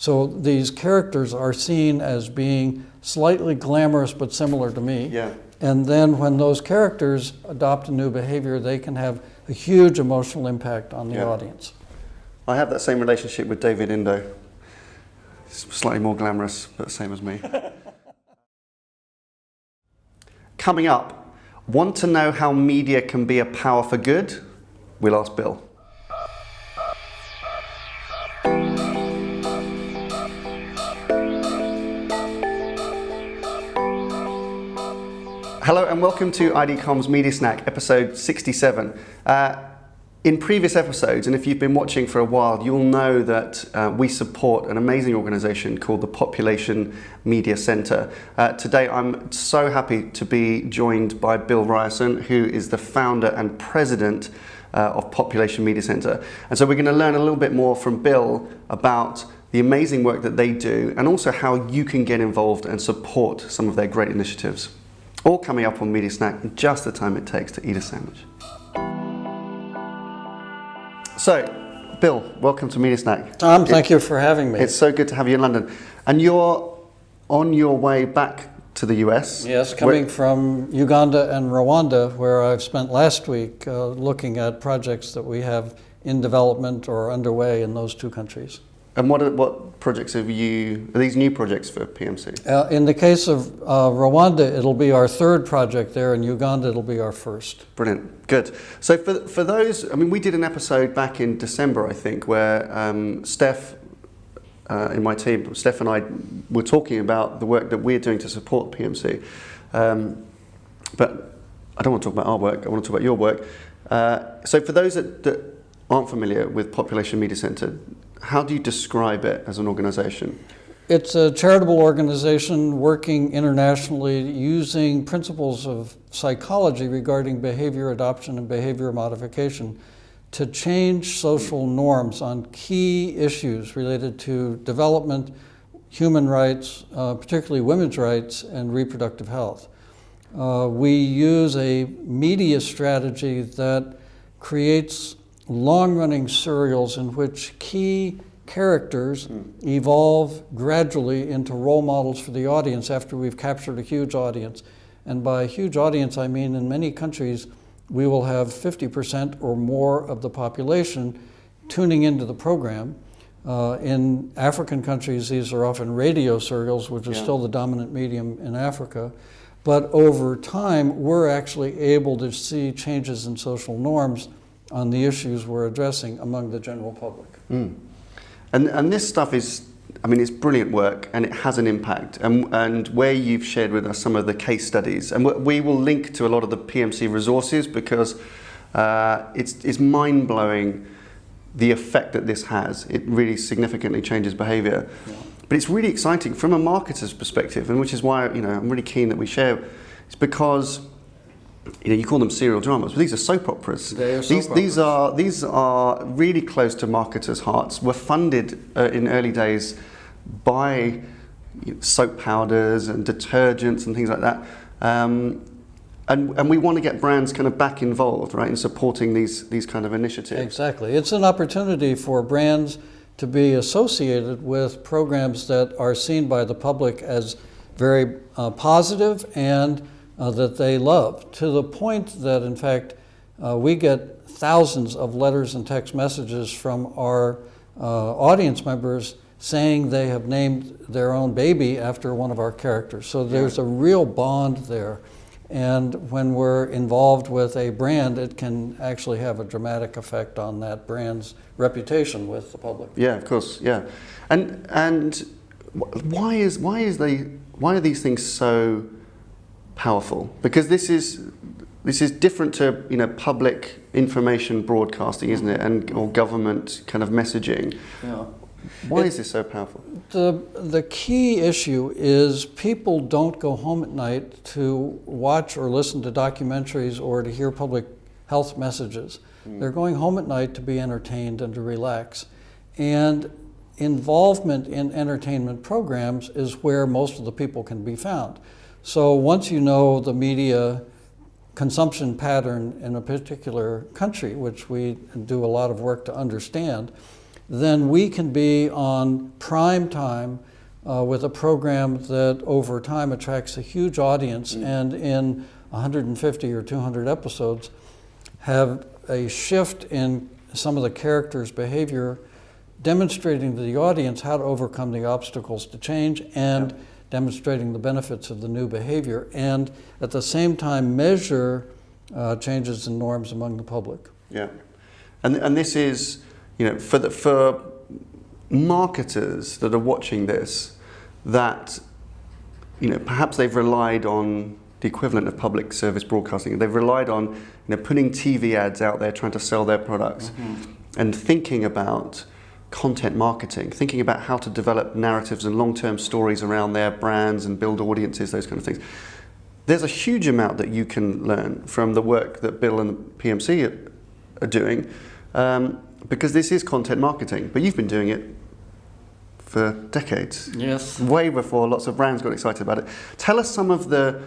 So these characters are seen as being slightly glamorous but similar to me. Yeah. And then when those characters adopt a new behavior, they can have a huge emotional impact on the audience. I have that same relationship with David Indo. Slightly more glamorous, but same as me. Coming up, want to know how media can be a power for good? We'll ask Bill. Hello and welcome to IDCOM's Media Snack, episode 67. In previous episodes, and if you've been watching for a while, you'll know that we support an amazing organisation called the Population Media Canter. Today I'm so happy to be joined by Bill Ryerson, who is the founder and president of Population Media Canter. And so we're going to learn a little bit more from Bill about the amazing work that they do and also how you can get involved and support some of their great initiatives. All coming up on Media Snack in just the time it takes to eat a sandwich. So, Bill, welcome to Media Snack. Tom, thank you for having me. It's so good to have you in London. And you're on your way back to the US? Yes, coming from Uganda and Rwanda, where I've spent last week looking at projects that we have in development or underway in those two countries. And what projects are these new projects for PMC? In the case of Rwanda, it'll be our third project there. In Uganda, it'll be our first. Brilliant, good. So for those, I mean, we did an episode back in December, I think, where Steph, in my team, Steph and I were talking about the work that we're doing to support PMC. But I don't want to talk about our work, I want to talk about your work. So for those that aren't familiar with Population Media Canter, how do you describe it as an organization? It's a charitable organization working internationally using principles of psychology regarding behavior adoption and behavior modification to change social norms on key issues related to development, human rights, particularly women's rights, and reproductive health. We use a media strategy that creates long-running serials in which key characters evolve gradually into role models for the audience after we've captured a huge audience. And by huge audience, I mean in many countries, we will have 50% or more of the population tuning into the program. In African countries, these are often radio serials, which is still the dominant medium in Africa. But over time, we're actually able to see changes in social norms on the issues we're addressing among the general public. And this stuff is, I mean, it's brilliant work and it has an impact. And where you've shared with us some of the case studies, and we will link to a lot of the PMC resources because it's mind-blowing the effect that this has. It really significantly changes behavior. Yeah. But it's really exciting from a marketer's perspective, and which is why I'm really keen that we share. It's because you call them serial dramas, but these are soap operas. They are soap operas. These are really close to marketers' hearts. We're funded in early days by soap powders and detergents and things like that, and we want to get brands kind of back involved, right, in supporting these kind of initiatives. Exactly, it's an opportunity for brands to be associated with programs that are seen by the public as very positive and that they love, to the point that, in fact, we get thousands of letters and text messages from our audience members saying they have named their own baby after one of our characters. So there's a real bond there. And when we're involved with a brand, it can actually have a dramatic effect on that brand's reputation with the public. Yeah, of course, yeah. And why are these things so powerful? Because this is different to public information broadcasting, isn't it, or government kind of messaging. Yeah. Why is this so powerful? The key issue is people don't go home at night to watch or listen to documentaries or to hear public health messages. They're going home at night to be entertained and to relax. And involvement in entertainment programs is where most of the people can be found. So once you know the media consumption pattern in a particular country, which we do a lot of work to understand, then we can be on prime time with a program that over time attracts a huge audience, and in 150 or 200 episodes have a shift in some of the characters' behavior, demonstrating to the audience how to overcome the obstacles to change and demonstrating the benefits of the new behavior, and at the same time measure changes in norms among the public. Yeah, and this is, for marketers that are watching this, that perhaps they've relied on the equivalent of public service broadcasting. They've relied on putting TV ads out there trying to sell their products, and thinking about content marketing, thinking about how to develop narratives and long-term stories around their brands and build audiences, those kind of things. There's a huge amount that you can learn from the work that Bill and the PMC are doing, because this is content marketing, but you've been doing it for decades. Yes. Way before lots of brands got excited about it. Tell us some of the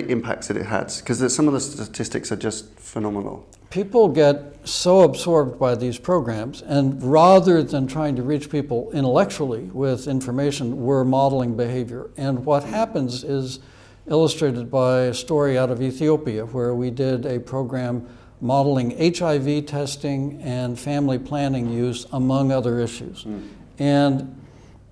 impacts that it had, because some of the statistics are just phenomenal. People get so absorbed by these programs, and rather than trying to reach people intellectually with information, we're modeling behavior. And what happens is illustrated by a story out of Ethiopia, where we did a program modeling HIV testing and family planning use, among other issues. And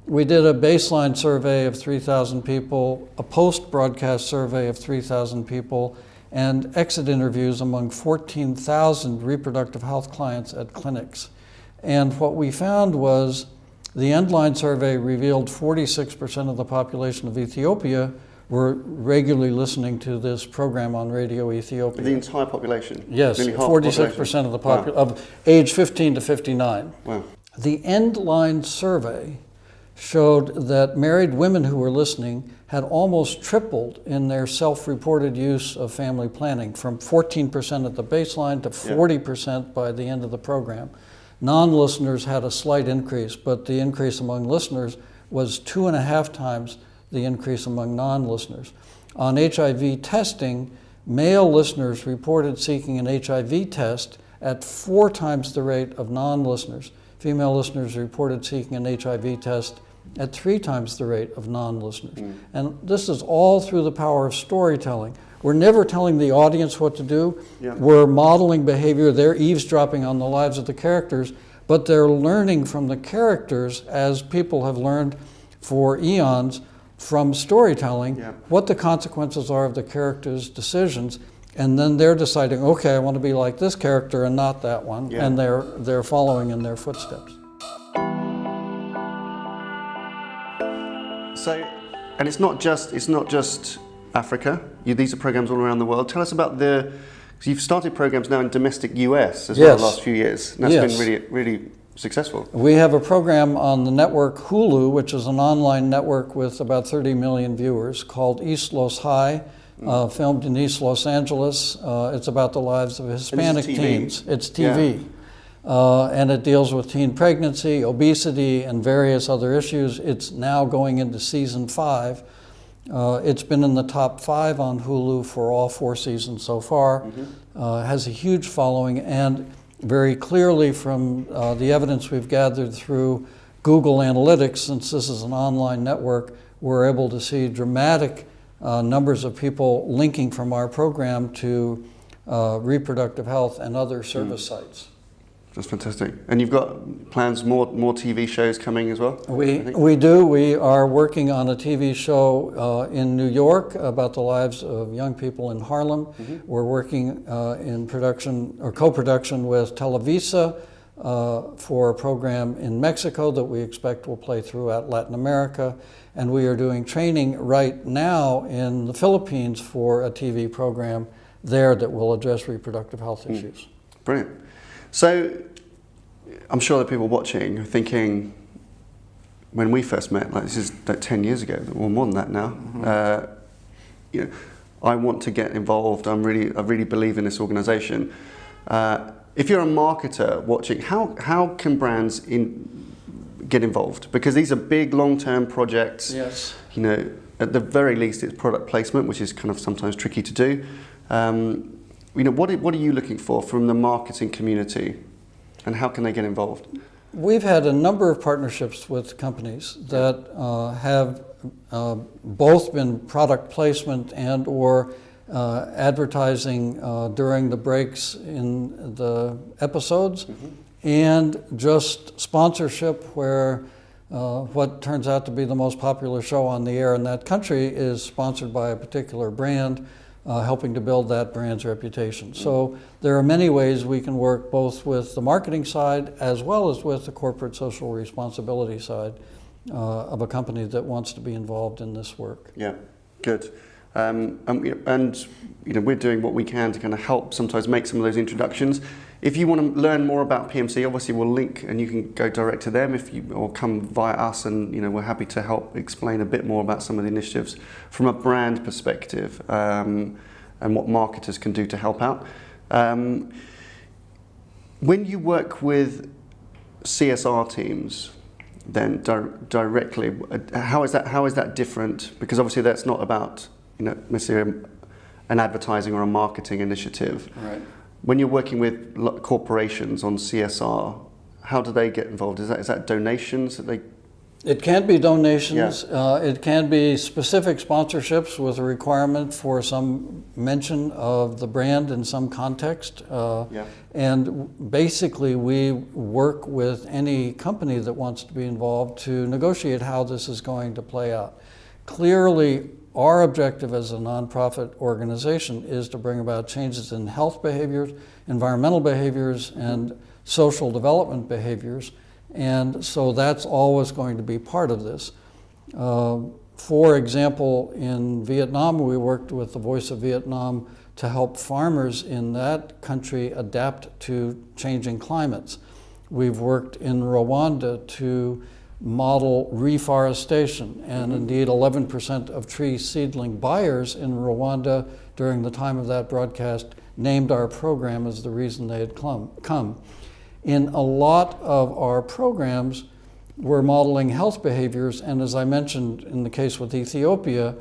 we did a baseline survey of 3,000 people, a post-broadcast survey of 3,000 people, and exit interviews among 14,000 reproductive health clients at clinics. And what we found was the endline survey revealed 46% of the population of Ethiopia were regularly listening to this program on Radio Ethiopia. The entire population? Yes, Nearly half 46% of the population, of age 15 to 59. Wow. The endline survey showed that married women who were listening had almost tripled in their self-reported use of family planning, from 14% at the baseline to 40% by the end of the program. Non-listeners had a slight increase, but the increase among listeners was 2.5 times the increase among non-listeners. On HIV testing, male listeners reported seeking an HIV test at 4 times the rate of non-listeners. Female listeners reported seeking an HIV test at 3 times the rate of non-listeners. And this is all through the power of storytelling. We're never telling the audience what to do. We're modeling behavior. They're eavesdropping on the lives of the characters, but they're learning from the characters, as people have learned for eons from storytelling, what the consequences are of the characters' decisions. And then they're deciding, okay, I want to be like this character and not that one, and they're following in their footsteps. So, and it's not just Africa. These are programs all around the world. Tell us about because you've started programs now in domestic US as well the last few years. And that's been really, really successful. We have a program on the network Hulu, which is an online network with about 30 million viewers, called East Los High. Filmed in East Los Angeles. It's about the lives of Hispanic teens. It's TV. And it deals with teen pregnancy, obesity, and various other issues. It's now going into season 5. It's been in the top 5 on Hulu for all 4 seasons so far. Has a huge following, and very clearly from the evidence we've gathered through Google Analytics, since this is an online network, we're able to see dramatic numbers of people linking from our program to reproductive health and other service sites. That's fantastic. And you've got plans, more TV shows coming as well? We do. We are working on a TV show in New York about the lives of young people in Harlem. We're working in production or co-production with Televisa for a program in Mexico that we expect will play throughout Latin America. And we are doing training right now in the Philippines for a TV program there that will address reproductive health issues. Brilliant. So I'm sure that people watching are thinking, when we first met, like this is like 10 years ago, or more than that now, I want to get involved. I really believe in this organization. If you're a marketer watching, how can brands get involved? Because these are big long-term projects. Yes. At the very least, it's product placement, which is kind of sometimes tricky to do. What are you looking for from the marketing community? And how can they get involved? We've had a number of partnerships with companies that have both been product placement and or advertising during the breaks in the episodes, and just sponsorship where what turns out to be the most popular show on the air in that country is sponsored by a particular brand, helping to build that brand's reputation. So there are many ways we can work both with the marketing side as well as with the corporate social responsibility side of a company that wants to be involved in this work. Yeah, good. And we're doing what we can to kind of help sometimes make some of those introductions. If you want to learn more about PMC, obviously we'll link and you can go direct to them or come via us, and we're happy to help explain a bit more about some of the initiatives from a brand perspective and what marketers can do to help out. When you work with CSR teams, then directly, how is that different? Because obviously that's not about necessarily an advertising or a marketing initiative. Right. When you're working with corporations on CSR, how do they get involved? Is that donations that they? It can be donations. Yeah. It can be specific sponsorships with a requirement for some mention of the brand in some context. And basically, we work with any company that wants to be involved to negotiate how this is going to play out. Clearly, our objective as a nonprofit organization is to bring about changes in health behaviors, environmental behaviors, and social development behaviors. And so that's always going to be part of this. For example, in Vietnam, we worked with the Voice of Vietnam to help farmers in that country adapt to changing climates. We've worked in Rwanda to model reforestation, and indeed 11% of tree seedling buyers in Rwanda during the time of that broadcast named our program as the reason they had come. In a lot of our programs, we're modeling health behaviors, and as I mentioned in the case with Ethiopia,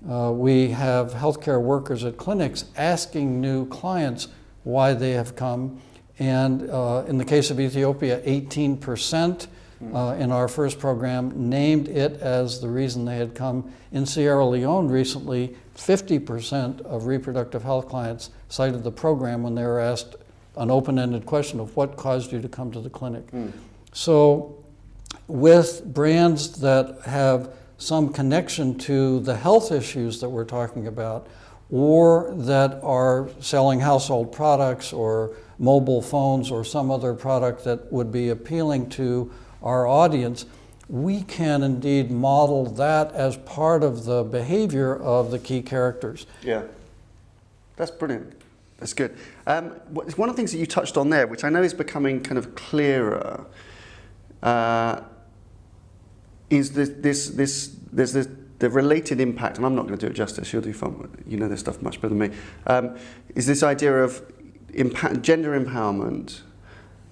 we have healthcare workers at clinics asking new clients why they have come, and in the case of Ethiopia, 18% in our first program named it as the reason they had come. In Sierra Leone recently, 50% of reproductive health clients cited the program when they were asked an open-ended question of what caused you to come to the clinic. So with brands that have some connection to the health issues that we're talking about, or that are selling household products or mobile phones or some other product that would be appealing to our audience, we can indeed model that as part of the behavior of the key characters. Yeah, that's brilliant. That's good. One of the things that you touched on there, which I know is becoming kind of clearer, is the related impact, and I'm not going to do it justice, you'll do fun, you know this stuff much better than me, is this idea of gender empowerment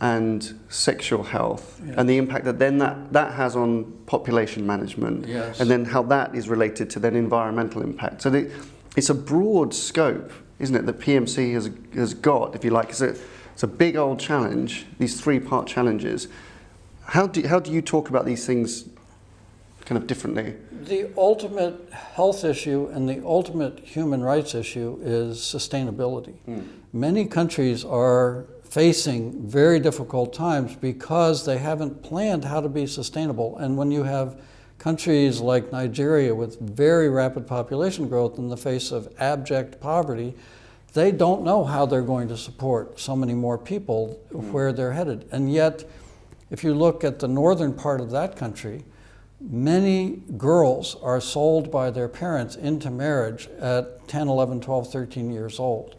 and sexual health, and the impact that then that has on population management, and then how that is related to then environmental impact. So it's a broad scope, isn't it, that PMC has got, if you like. It's a big old challenge, these three-part challenges. How do you talk about these things kind of differently? The ultimate health issue and the ultimate human rights issue is sustainability. Many countries are facing very difficult times because they haven't planned how to be sustainable. And when you have countries like Nigeria with very rapid population growth in the face of abject poverty, they don't know how they're going to support so many more people where they're headed. And yet, if you look at the northern part of that country, many girls are sold by their parents into marriage at 10, 11, 12, 13 years old.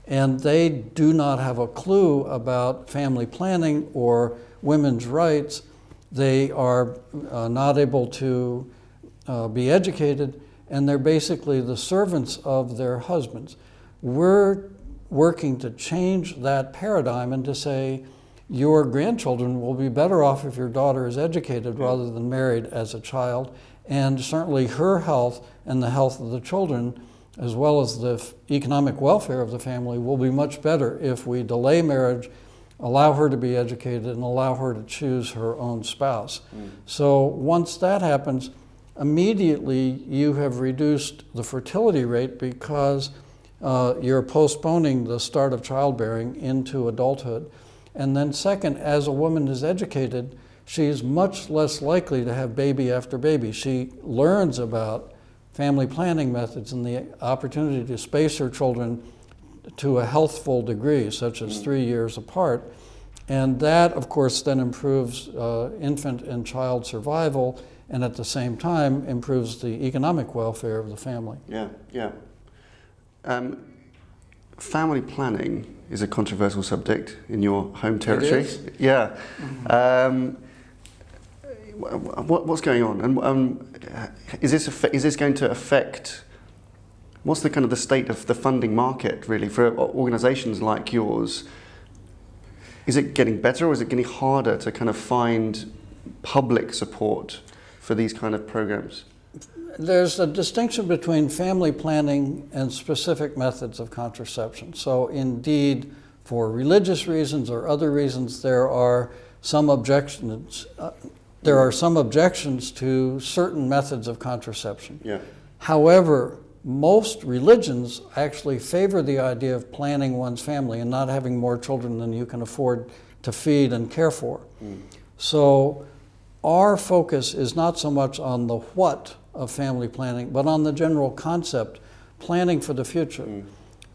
And they do not have a clue about family planning or women's rights. They are not able to be educated, and they're basically the servants of their husbands. We're working to change that paradigm and to say, your grandchildren will be better off if your daughter is educated rather than married as a child, and certainly her health and the health of the children, as well as the economic welfare of the family, will be much better if we delay marriage, allow her to be educated, and allow her to choose her own spouse. So once that happens, immediately you have reduced the fertility rate because you're postponing the start of childbearing into adulthood. And then second, as a woman is educated, she's much less likely to have baby after baby. She learns about family planning methods and the opportunity to space her children to a healthful degree, such as 3 years apart. And that, of course, then improves infant and child survival, and at the same time improves the economic welfare of the family. Yeah, yeah. Family planning is a controversial subject in your home territory. It is? Yeah. What's going on? And is this going to affect? What's the kind of the state of the funding market really for organisations like yours? Is it getting better, or is it getting harder to kind of find public support for these kind of programs? There's a distinction between family planning and specific methods of contraception. So indeed, for religious reasons or other reasons, there are some objections. There are some objections to certain methods of contraception. Yeah. However, most religions actually favor the idea of planning one's family and not having more children than you can afford to feed and care for. So our focus is not so much on the what of family planning, but on the general concept, planning for the future.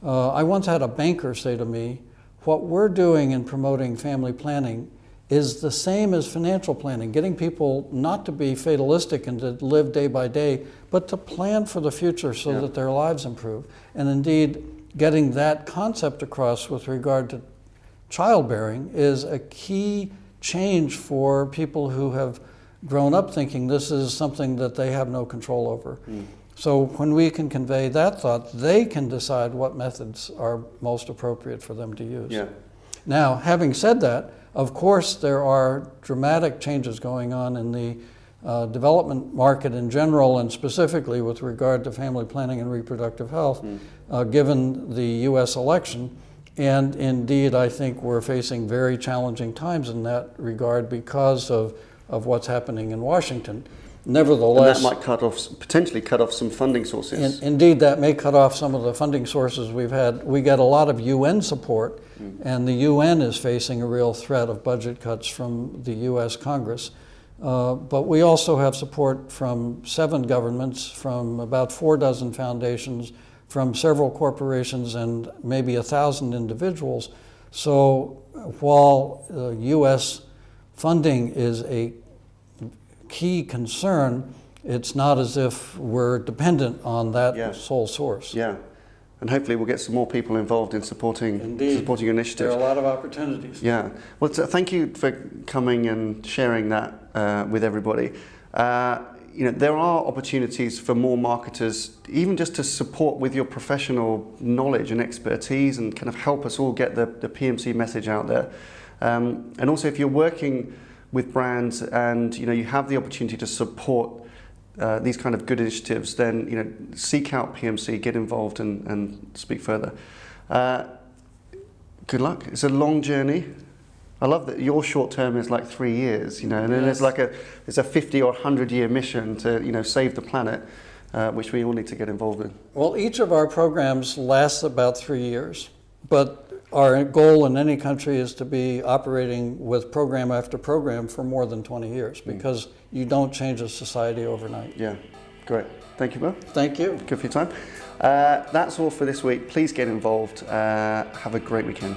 I once had a banker say to me, what we're doing in promoting family planning is the same as financial planning, getting people not to be fatalistic and to live day by day, but to plan for the future so that their lives improve. And indeed, getting that concept across with regard to childbearing is a key change for people who have grown up thinking this is something that they have no control over. So when we can convey that thought, they can decide what methods are most appropriate for them to use. Yeah. Now, having said that, of course, there are dramatic changes going on in the development market in general, and specifically with regard to family planning and reproductive health, given the U.S. election. And indeed, I think we're facing very challenging times in that regard because of what's happening in Washington. Nevertheless, and that might potentially cut off some funding sources. Indeed, that may cut off some of the funding sources we've had. We get a lot of UN support, and the UN is facing a real threat of budget cuts from the US Congress. But we also have support from 7 governments, from about 4 dozen foundations, from several corporations, and maybe 1,000 individuals. So while US funding is a key concern, it's not as if we're dependent on that sole source. Yeah, and hopefully we'll get some more people involved in supporting your initiatives. There are a lot of opportunities. Yeah, well, thank you for coming and sharing that with everybody. There are opportunities for more marketers, even just to support with your professional knowledge and expertise, and kind of help us all get the PMC message out there. And also, if you're working with brands and you have the opportunity to support these kind of good initiatives, then seek out PMC, get involved, and speak further. Good luck. It's a long journey. I love that your short term is like 3 years, and then there's a 50 or 100 year mission to save the planet, which we all need to get involved in. Well, each of our programs lasts about 3 years, but our goal in any country is to be operating with program after program for more than 20 years, because you don't change a society overnight. Yeah, great. Thank you, Bill. Thank you. Good for your time. That's all for this week. Please get involved. Have a great weekend.